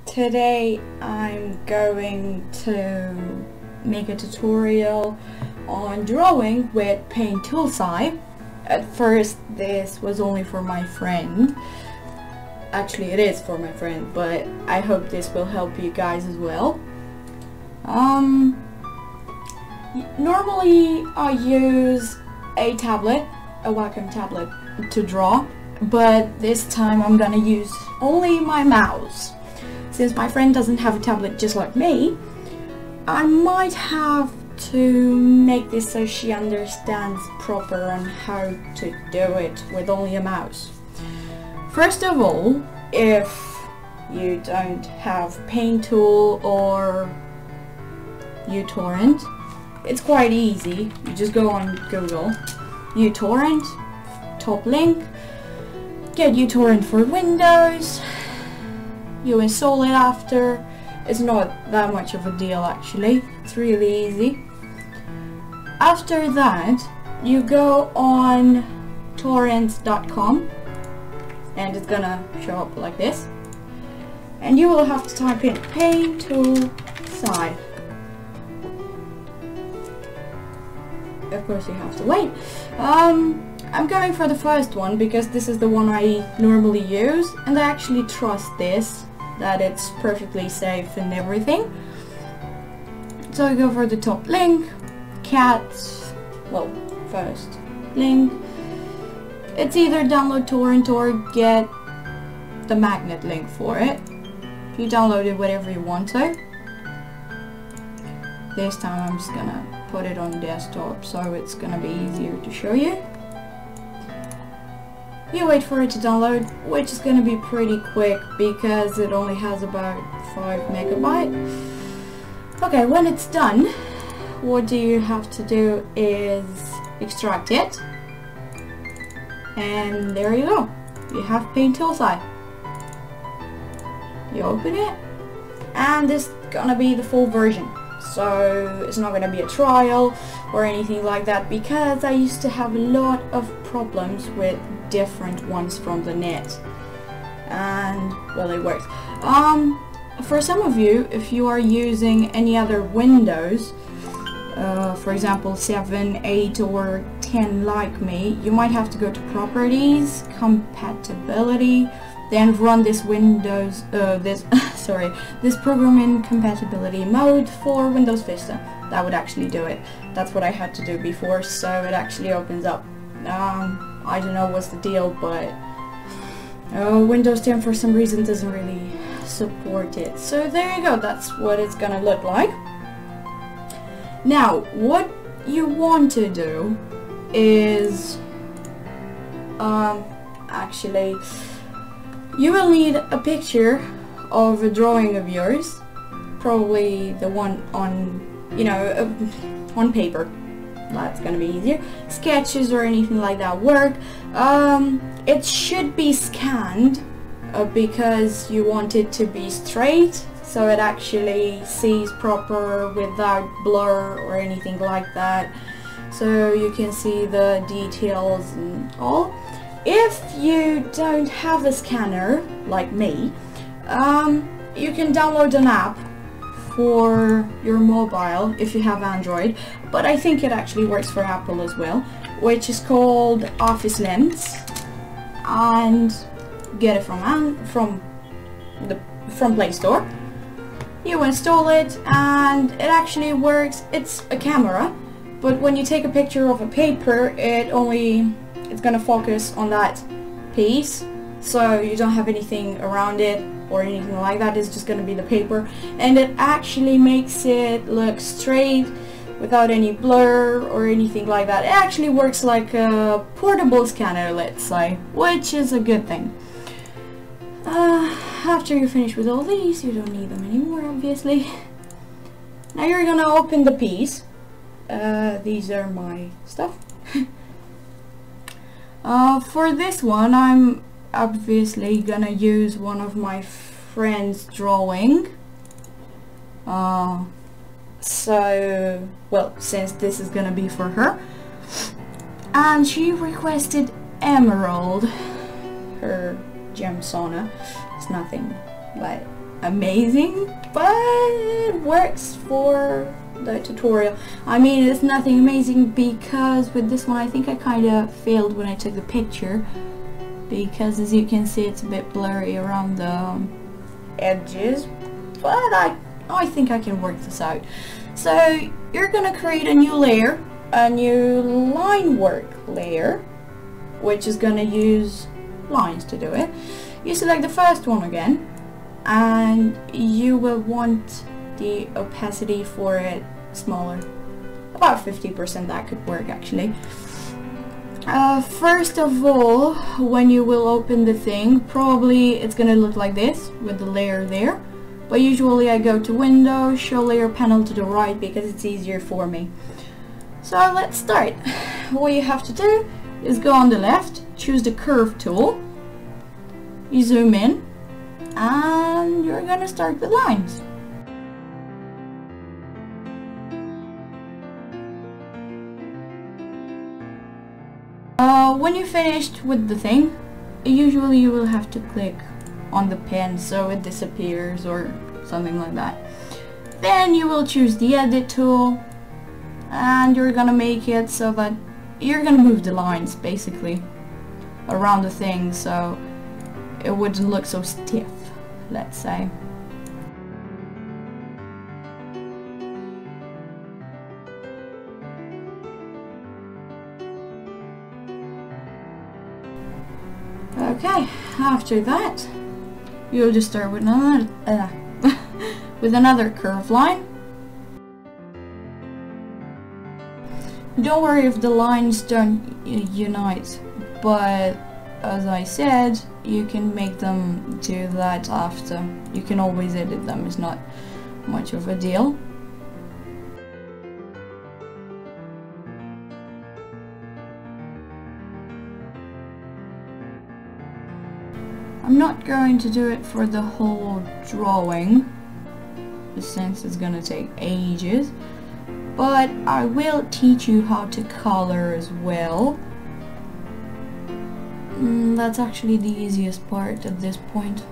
Today I'm going to make a tutorial on drawing with PaintTool SAI. At first this was only for my friend. Actually it is for my friend, but I hope this will help you guys as well. Normally I use a Wacom tablet to draw, but this time I'm gonna use only my mouse. Since my friend doesn't have a tablet just like me, I might have to make this so she understands proper on how to do it with only a mouse. First of all, if you don't have PaintTool or uTorrent, it's quite easy. You just go on Google, uTorrent, top link, get uTorrent for Windows, you install it after. It's not that much of a deal actually, it's really easy. After that, you go on torrents.com and it's gonna show up like this. And you will have to type in PaintTool SAI. Of course you have to wait. I'm going for the first one because this is the one I normally use, and I actually trust this, that it's perfectly safe and everything. So I go for the top link, first link. It's either download torrent or get the magnet link for it. You download it whatever you want to. This time I'm just gonna put it on desktop so it's gonna be easier to show you. You wait for it to download, which is gonna be pretty quick because it only has about 5 megabytes. Okay, when it's done, what do you have to do is extract it. And there you go. You have PaintTool SAI. You open it, and this is gonna be the full version. So it's not gonna be a trial or anything like that, because I used to have a lot of problems with different ones from the net, and well, it works. For some of you, if you are using any other Windows, for example 7, 8 or 10 like me, you might have to go to Properties, Compatibility, then run this Windows, this program in compatibility mode for Windows Vista. That would actually do it. That's what I had to do before, so it actually opens up. I don't know what's the deal, but Windows 10 for some reason doesn't really support it. So there you go, that's what it's gonna look like. Now, what you want to do is, actually, you will need a picture of a drawing of yours, probably the one on, on paper. That's gonna be easier. Sketches or anything like that work. It should be scanned because you want it to be straight, so it actually sees proper without blur or anything like that, so you can see the details and all. If you don't have a scanner like me, you can download an app for your mobile if you have Android, but I think it actually works for Apple as well, which is called Office Lens, and get it from Play Store. You install it and it actually works. It's a camera, but when you take a picture of a paper, it's gonna focus on that piece, so you don't have anything around it or anything like that. It's just gonna be the paper, and it actually makes it look straight without any blur or anything like that. It actually works like a portable scanner, let's say, which is a good thing. After you finish with all these, you don't need them anymore, obviously. Now you're gonna open the piece. These are my stuff. For this one, I'm obviously gonna use one of my friend's drawing. Since this is gonna be for her, and she requested emerald, her gem sauna. It's nothing but amazing, but it works for the tutorial. I mean, it's nothing amazing because with this one I think I kind of failed when I took the picture, because as you can see it's a bit blurry around the edges, but I think I can work this out. So you're gonna create a new layer, a new Linework layer, which is gonna use lines to do it. You select the first one again, and you will want the opacity for it smaller, about 50%. That could work actually. First of all, when you will open the thing, probably it's gonna look like this with the layer there, but usually I go to Window, Show Layer Panel to the right because it's easier for me. So let's start. What you have to do is go on the left, choose the Curve tool, you zoom in, and you're gonna start with lines. When you're finished with the thing, usually you will have to click on the pen so it disappears or something like that. Then you will choose the Edit tool, and you're gonna make it so that you're gonna move the lines basically around the thing so it wouldn't look so stiff, let's say. Okay, after that you'll just start with another with another curved line. Don't worry if the lines don't unite, but as I said, you can make them do that after. You can always edit them, it's not much of a deal. I'm not going to do it for the whole drawing, since it's gonna take ages, but I will teach you how to color as well. That's actually the easiest part at this point.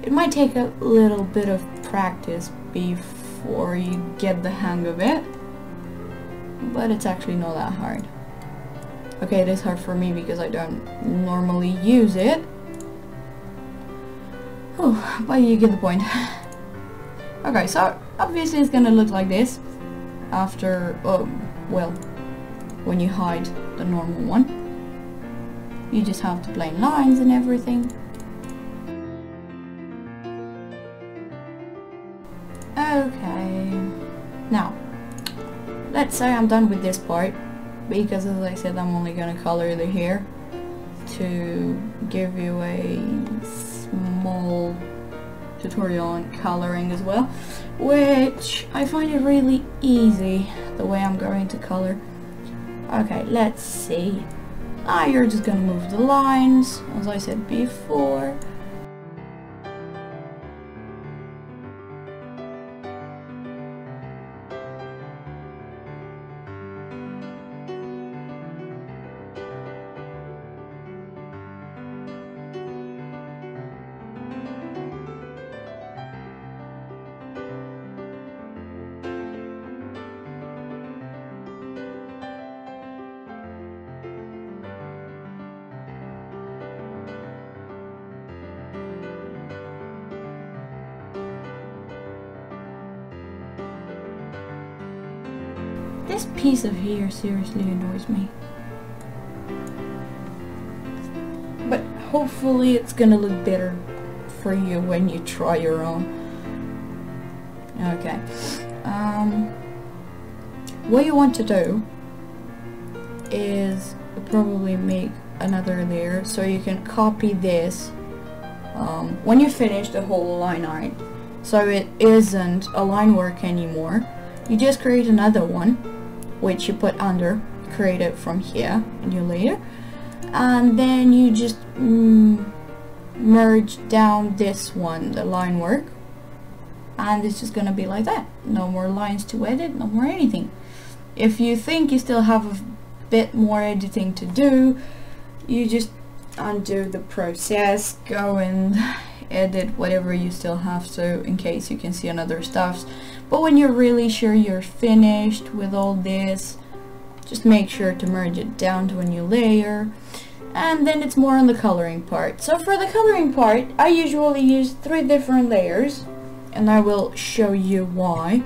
It might take a little bit of practice before you get the hang of it, but it's actually not that hard. Okay, it is hard for me because I don't normally use it. Oh, but you get the point. Okay, so obviously it's gonna look like this after, well, when you hide the normal one. You just have the plain lines and everything. Okay, now let's say I'm done with this part, because as I said I'm only gonna color the hair to give you a small tutorial on coloring as well, which I find it really easy the way I'm going to color. Okay, let's see. You're just gonna move the lines as I said before. This piece of hair seriously annoys me. But hopefully it's gonna look better for you when you try your own. Okay. What you want to do is probably make another layer so you can copy this when you finish the whole line art, so it isn't a line work anymore. You just create another one which you put under, create it from here in your layer, and then you just merge down this one, the line work, and it's just gonna be like that. No more lines to edit, no more anything. If you think you still have a bit more editing to do, you just undo the process, go and edit whatever you still have to in case you can see another stuff. But when you're really sure you're finished with all this, just make sure to merge it down to a new layer, and then it's more on the coloring part. So for the coloring part, I usually use 3 different layers, and I will show you why.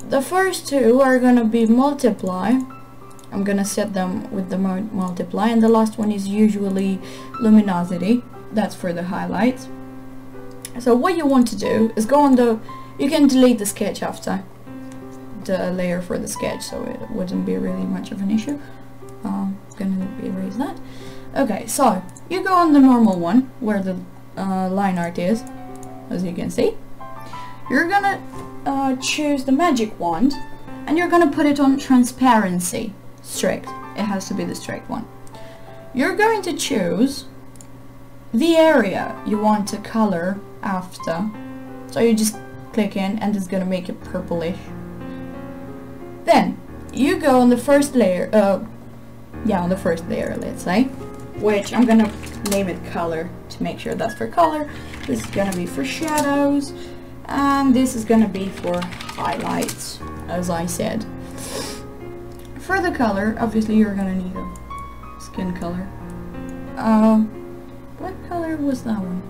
The first 2 are gonna be multiply. I'm gonna set them with the multiply, and the last one is usually luminosity. That's for the highlights. So what you want to do is go on the, you can delete the sketch after the layer for the sketch, so it wouldn't be really much of an issue. I'm gonna erase that. Okay, so you go on the normal one where the line art is, as you can see. You're gonna choose the magic wand, and you're gonna put it on transparency, strict. It has to be the strict one. You're going to choose the area you want to color after, so you just click in and it's gonna make it purplish. Then you go on the first layer, on the first layer, let's say, which I'm gonna name it color to make sure that's for color. This is gonna be for shadows, and this is gonna be for highlights, as I said. For the color, obviously you're gonna need a skin color. What color was that one?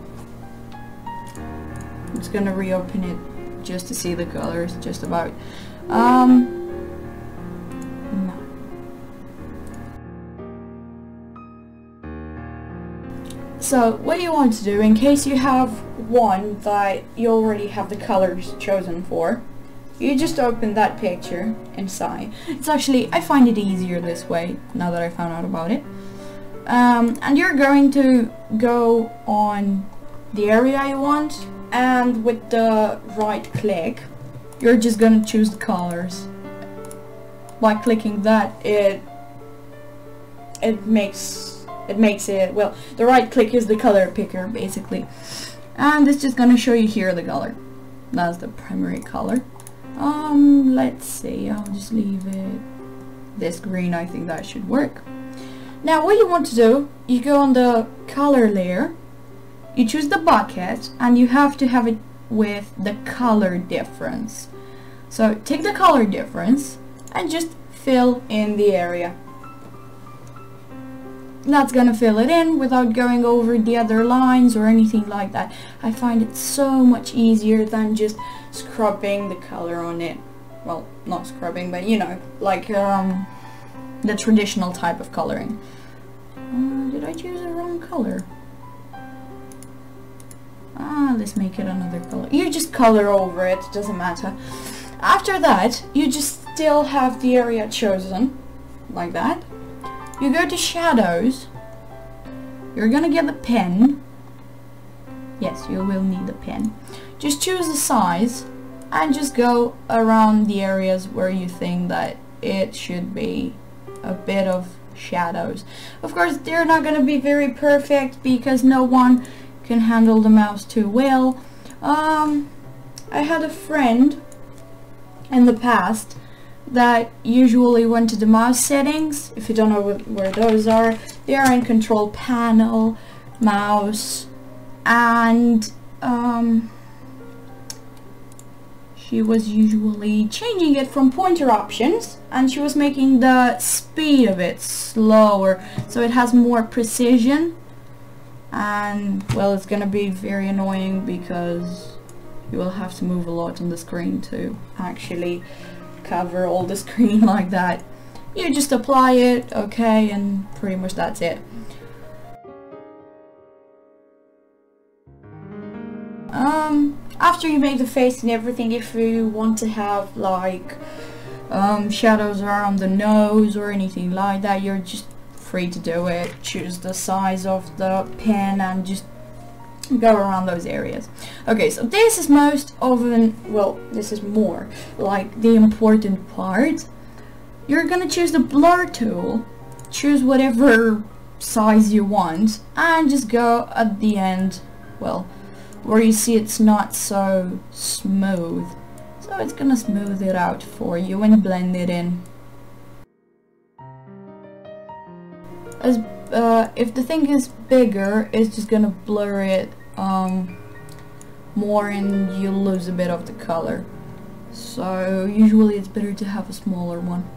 I'm just gonna reopen it just to see the colors, just about. No. So what you want to do, in case you have one that you already have the colors chosen for, you just open that picture in SAI. It's actually, I find it easier this way now that I found out about it. And you're going to go on the area you want, and with the right click you're just gonna choose the colors. By clicking that, it makes it, well, the right click is the color picker basically, and it's just gonna show you here the color. That's the primary color. Let's see, I'll just leave it this green. I think that should work. Now what you want to do, you go on the color layer, you choose the bucket, and you have to have it with the color difference. So take the color difference and just fill in the area. That's gonna fill it in without going over the other lines or anything like that. I find it so much easier than just scrubbing the color on it. Well, not scrubbing, but you know, like the traditional type of coloring. Did I choose the wrong color? Let's make it another color. You just color over it, doesn't matter. After that, you just still have the area chosen, like that. You go to shadows. You're gonna get the pen. Yes, you will need a pen. Just choose the size and just go around the areas where you think that it should be a bit of shadows. Of course, they're not gonna be very perfect because no one can handle the mouse too well. I had a friend in the past that usually went to the mouse settings. If you don't know where those are, they are in control panel, mouse, and she was usually changing it from pointer options, and she was making the speed of it slower so it has more precision. And well, it's gonna be very annoying because you will have to move a lot on the screen to actually cover all the screen like that. You just apply it, okay, and pretty much that's it. After you make the face and everything, if you want to have like shadows around the nose or anything like that, you're just free to do it. Choose the size of the pen and just go around those areas. Okay, so this is most often, well, this is more like the important part. You're gonna choose the blur tool, choose whatever size you want, and just go at the end, well, where you see it's not so smooth. So it's gonna smooth it out for you and blend it in. As if the thing is bigger, it's just gonna blur it more and you lose a bit of the color. So usually it's better to have a smaller one.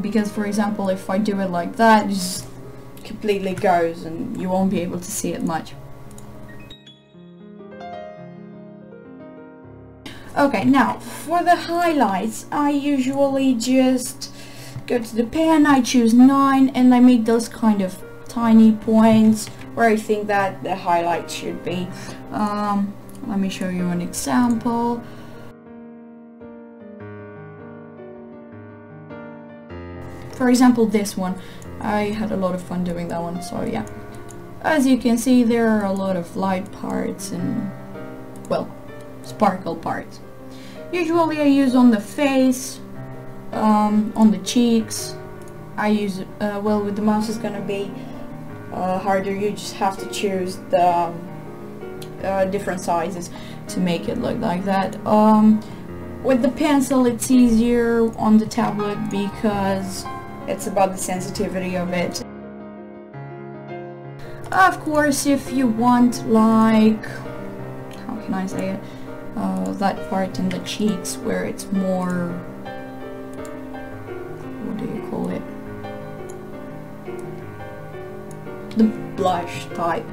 Because for example, if I do it like that, it just completely goes and you won't be able to see it much. Okay, now for the highlights, I usually just go to the pen, I choose 9, and I make those kind of tiny points where I think that the highlight should be. Let me show you an example. For example, this one. I had a lot of fun doing that one, so yeah. As you can see, there are a lot of light parts and, well, sparkle parts. Usually I use on the face, on the cheeks. I use, well, with the mouse it's gonna be harder. You just have to choose the different sizes to make it look like that. With the pencil it's easier on the tablet because it's about the sensitivity of it. Of course, if you want, like, how can I say it, that part in the cheeks where it's more, what do you call it, the blush type,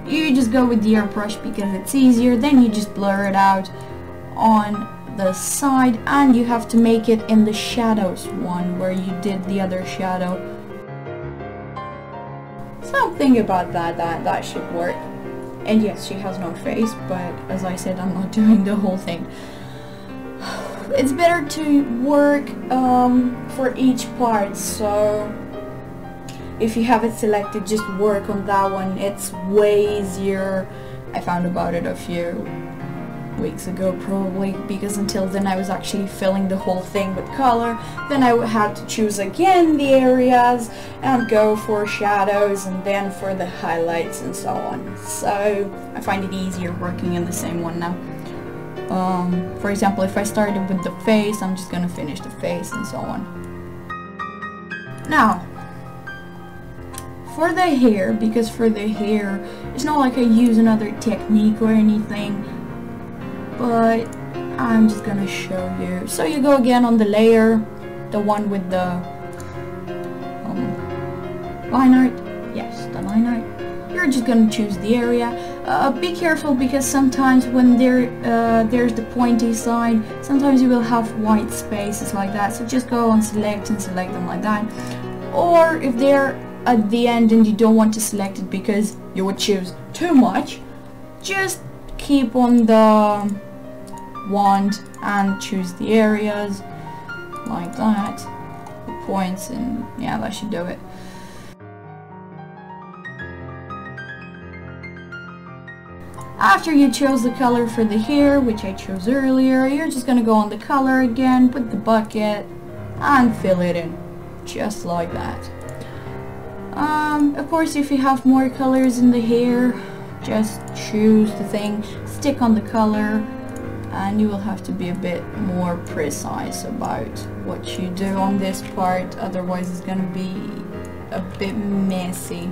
you just go with the airbrush because it's easier. Then you just blur it out on the side, and you have to make it in the shadows one where you did the other shadow. Something about that should work. And yes, she has no face, but as I said, I'm not doing the whole thing. It's better to work for each part, so if you have it selected, just work on that one. It's way easier. I found about it a few weeks ago probably, because until then I was actually filling the whole thing with color. Then I had to choose again the areas and go for shadows and then for the highlights and so on. So I find it easier working in the same one now. For example, if I started with the face, I'm just gonna finish the face and so on. Now for the hair, because for the hair it's not like I use another technique or anything, but I'm just gonna show you. So you go again on the layer, the one with the line art. Yes, the line art. You're just gonna choose the area. Be careful, because sometimes when there's the pointy side, sometimes you will have white spaces like that. So just go and select them like that. Or if they're at the end and you don't want to select it because you would choose too much, just keep on the wand and choose the areas like that, the points, and yeah, that should do it. After you chose the color for the hair, which I chose earlier, you're just gonna go on the color again, put the bucket and fill it in just like that. Of course, if you have more colors in the hair, just choose the thing, stick on the color, and you will have to be a bit more precise about what you do on this part, otherwise it's gonna be a bit messy.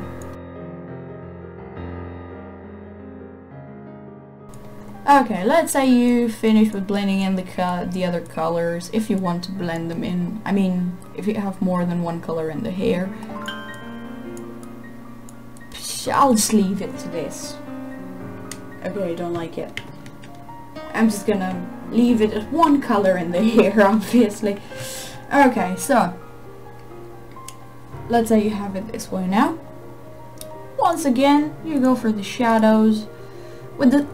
Okay, let's say you finish with blending in the other colors, if you want to blend them in. I mean, if you have more than one color in the hair. I'll just leave it to this. Okay, I don't like it. I'm just gonna leave it at one color in the hair, obviously. Okay, so let's say you have it this way now. Once again, you go for the shadows. With the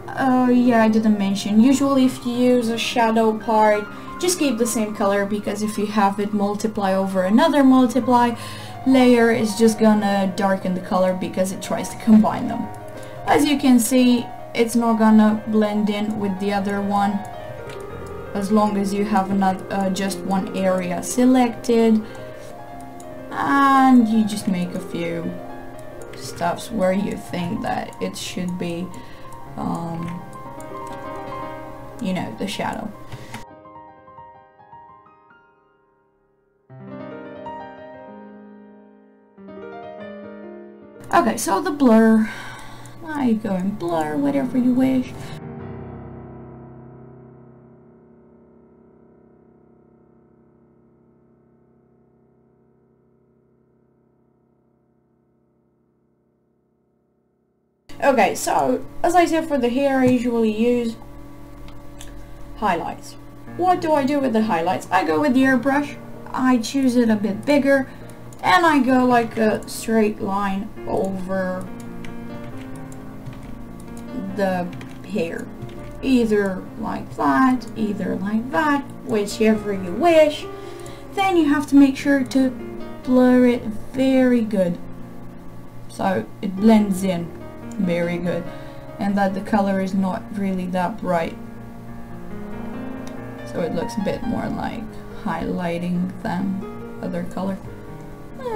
yeah, I didn't mention, usually if you use a shadow part, just keep the same color, because if you have it multiply over another multiply layer, it's just gonna darken the color because it tries to combine them. As you can see, it's not gonna blend in with the other one as long as you have another just one area selected, and you just make a few steps where you think that it should be, you know, the shadow. Okay, so the blur, I go and blur whatever you wish. Okay, so as I said, for the hair I usually use highlights. What do I do with the highlights? I go with the airbrush, I choose it a bit bigger, and I go like a straight line over the hair. Either like that, whichever you wish. Then you have to make sure to blur it very good, so it blends in very good, and that the color is not really that bright, so it looks a bit more like highlighting than other color.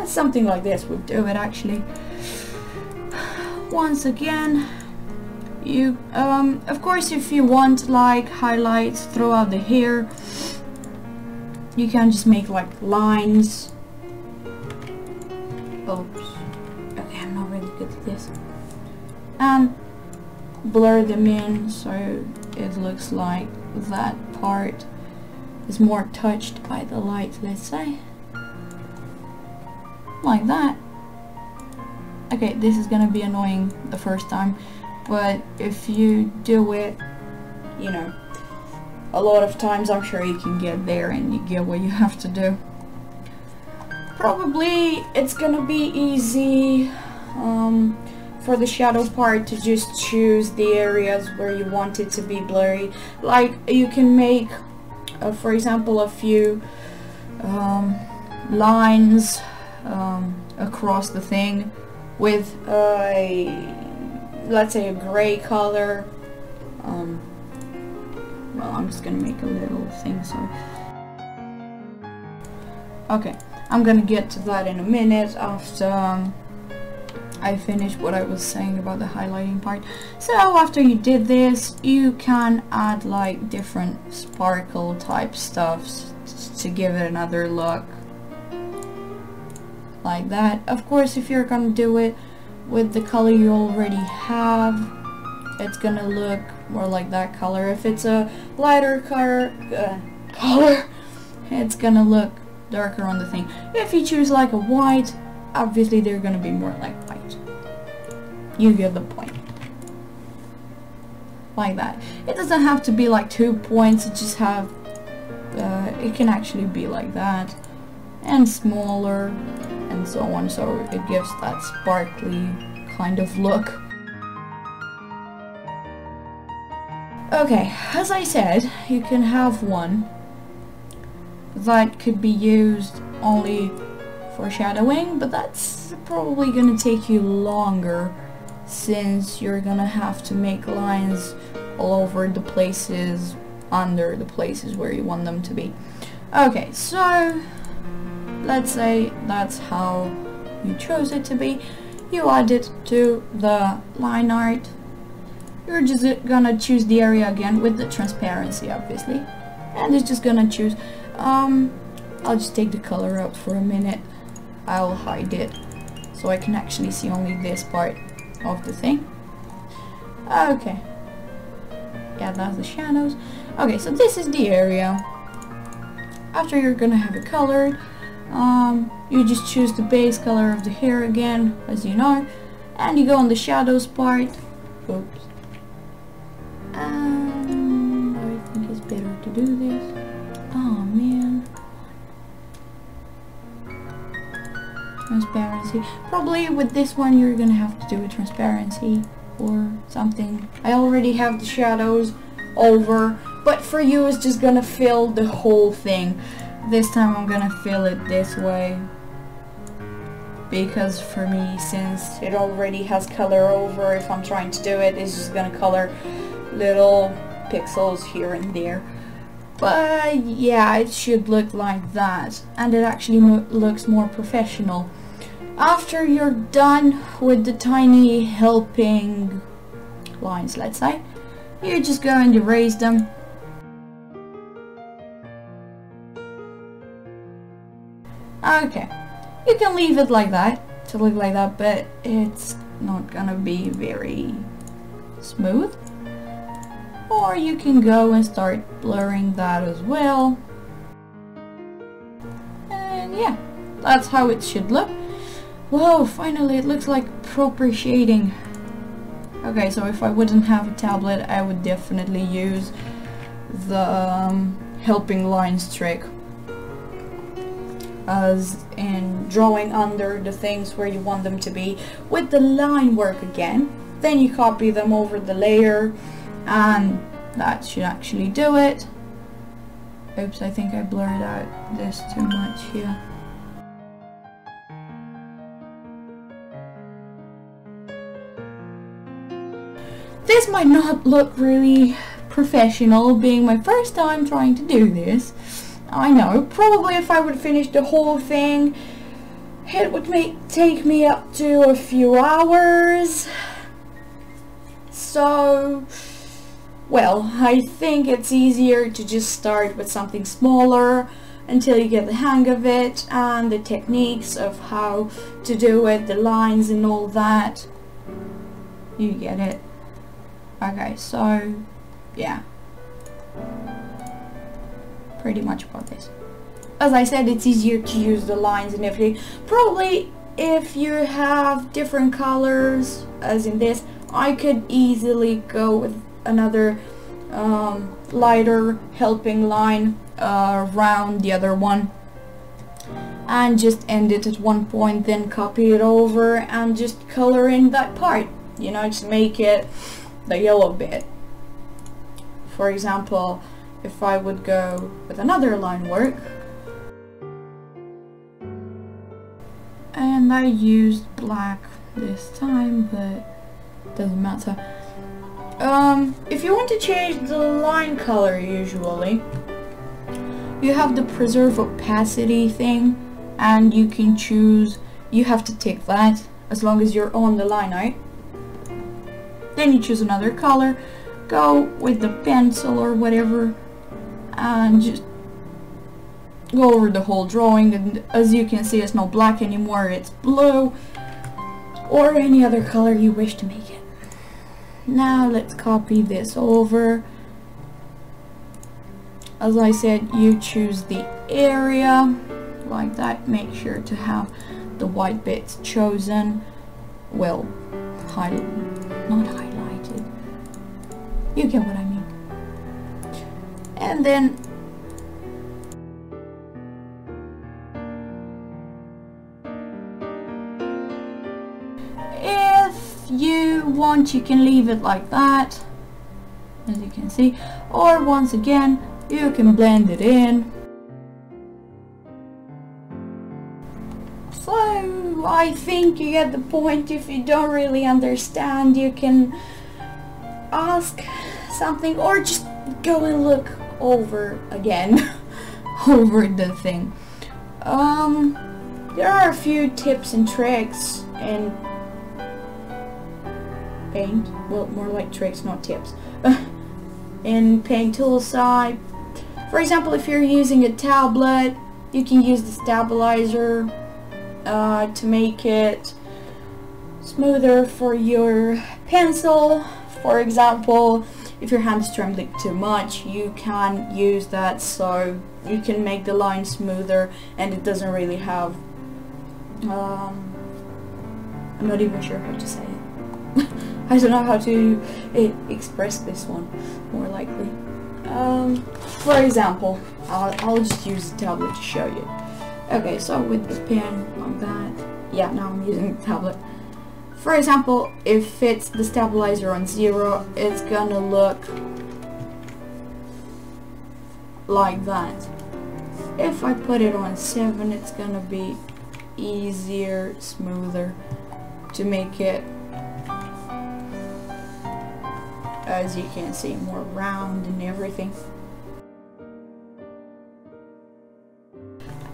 Something like this would do it actually. Once again, you of course, if you want like highlights throughout the hair, you can just make like lines. Oops, okay, I'm not really good at this. And blur them in so it looks like that part is more touched by the light, let's say. Like that. Okay, this is gonna be annoying the first time, but if you do it, you know, a lot of times, I'm sure you can get there and you get what you have to do. Probably it's gonna be easy for the shadow part to just choose the areas where you want it to be blurry. Like you can make, for example, a few lines across the thing with let's say a gray color. Well, I'm just gonna make a little thing, so okay, I'm gonna get to that in a minute after I finish what I was saying about the highlighting part. So after you did this, you can add like different sparkle type stuffs to give it another look, like that. Of course, if you're gonna do it with the color you already have, it's gonna look more like that color. If it's a lighter color, it's gonna look darker on the thing. If you choose like a white, obviously they're gonna be more like white. You get the point. Like that. It doesn't have to be like 2 points, it just have it can actually be like that, and smaller, and so on, so it gives that sparkly kind of look. Okay, as I said, you can have one that could be used only for shadowing, but that's probably gonna take you longer, since you're gonna have to make lines all over the places, under the places where you want them to be. Okay, so let's say that's how you chose it to be. You add it to the line art. You're just gonna choose the area again with the transparency, obviously, and it's just gonna choose I'll just take the color out for a minute. I'll hide it so I can actually see only this part of the thing. Okay, yeah, that's the shadows. Okay, so this is the area. After you're gonna have it colored, you just choose the base color of the hair again, as you know, and you go on the shadows part. Oops. I think it's better to do this. Oh man. Transparency. Probably with this one you're gonna have to do a transparency or something. I already have the shadows over but for you it's just gonna fill the whole thing. This time I'm gonna fill it this way, because for me, since it already has color over, if I'm trying to do it, it's just gonna color little pixels here and there. But yeah, it should look like that, and it actually looks more professional. After you're done with the tiny helping lines, let's say, you're just going to erase them. Okay, you can leave it like that, to look like that, but it's not gonna be very smooth. Or you can go and start blurring that as well. And yeah, that's how it should look. Whoa, finally it looks like proper shading. Okay, so if I wouldn't have a tablet, I would definitely use the helping lines trick, as in drawing under the things where you want them to be with the line work again. Then you copy them over the layer, and that should actually do it. Oops, I think I blurred out this too much here. This might not look really professional, being my first time trying to do this. I know, probably if I would finish the whole thing, it would take me up to a few hours. So, well, I think it's easier to just start with something smaller until you get the hang of it and the techniques of how to do it, the lines and all that. You get it. Okay, so, yeah. Pretty much about this. As I said, it's easier to use the lines and everything. Probably if you have different colors, as in this, I could easily go with another lighter helping line around the other one, and just end it at one point, then copy it over and just color in that part, you know, just make it the yellow bit. For example, if I would go with another line work, and I used black this time, but doesn't matter. If you want to change the line color, usually you have the preserve opacity thing, and you can choose, you have to tick that as long as you're on the line out. Then you choose another color, go with the pencil or whatever, and just go over the whole drawing, and as you can see, it's not black anymore, it's blue, or any other color you wish to make it. Now let's copy this over. As I said, you choose the area like that. Make sure to have the white bits chosen, well, not highlighted. You get what I mean. And then if you want, you can leave it like that, as you can see, or once again you can blend it in. So I think you get the point. If you don't really understand, you can ask something or just go and look over again over the thing. There are a few tips and tricks in Paint, well, more like tricks, not tips, in PaintTool SAI. For example, if you're using a tablet, you can use the stabilizer to make it smoother for your pencil. For example, if your hand is trembling too much, you can use that, so you can make the line smoother, and it doesn't really have, I'm not even sure how to say it. I don't know how to express this one more likely. For example, I'll just use the tablet to show you. Okay, so with the pen like that, yeah, now I'm using the tablet. For example, if it's the stabilizer on 0, it's gonna look like that. If I put it on 7, it's gonna be easier, smoother to make it, as you can see, more round and everything.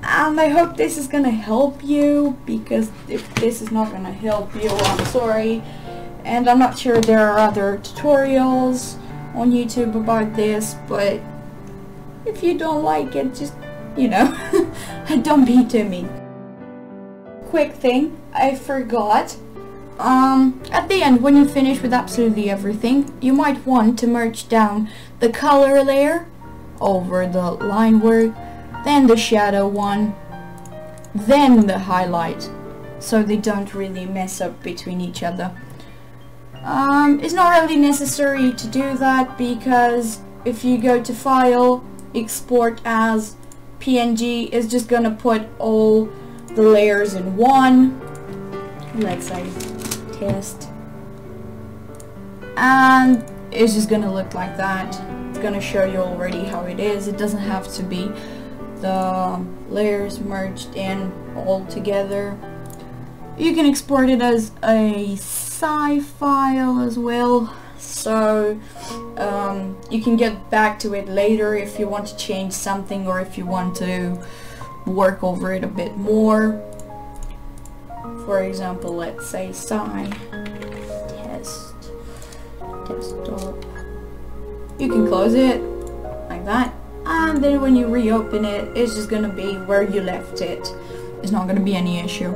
And I hope this is gonna help you, because if this is not gonna help you, I'm sorry. And I'm not sure there are other tutorials on YouTube about this, but if you don't like it, just, you know, don't be too mean. Quick thing, I forgot. At the end, when you finish with absolutely everything, you might want to merge down the color layer over the line work, then the shadow one, then the highlight, so they don't really mess up between each other. It's not really necessary to do that, because if you go to File, Export as PNG, it's just gonna put all the layers in one. Let's say test, and it's just gonna look like that. It's gonna show you already how it is. It doesn't have to be the layers merged in all together. You can export it as a SAI file as well, so you can get back to it later if you want to change something, or if you want to work over it a bit more. For example, let's say SAI test desktop. You can close it like that, and then when you reopen it, it's just gonna be where you left it. It's not gonna be any issue.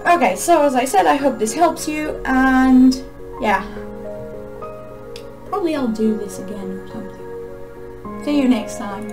Okay, so as I said, I hope this helps you, and yeah, probably I'll do this again or something. See you next time.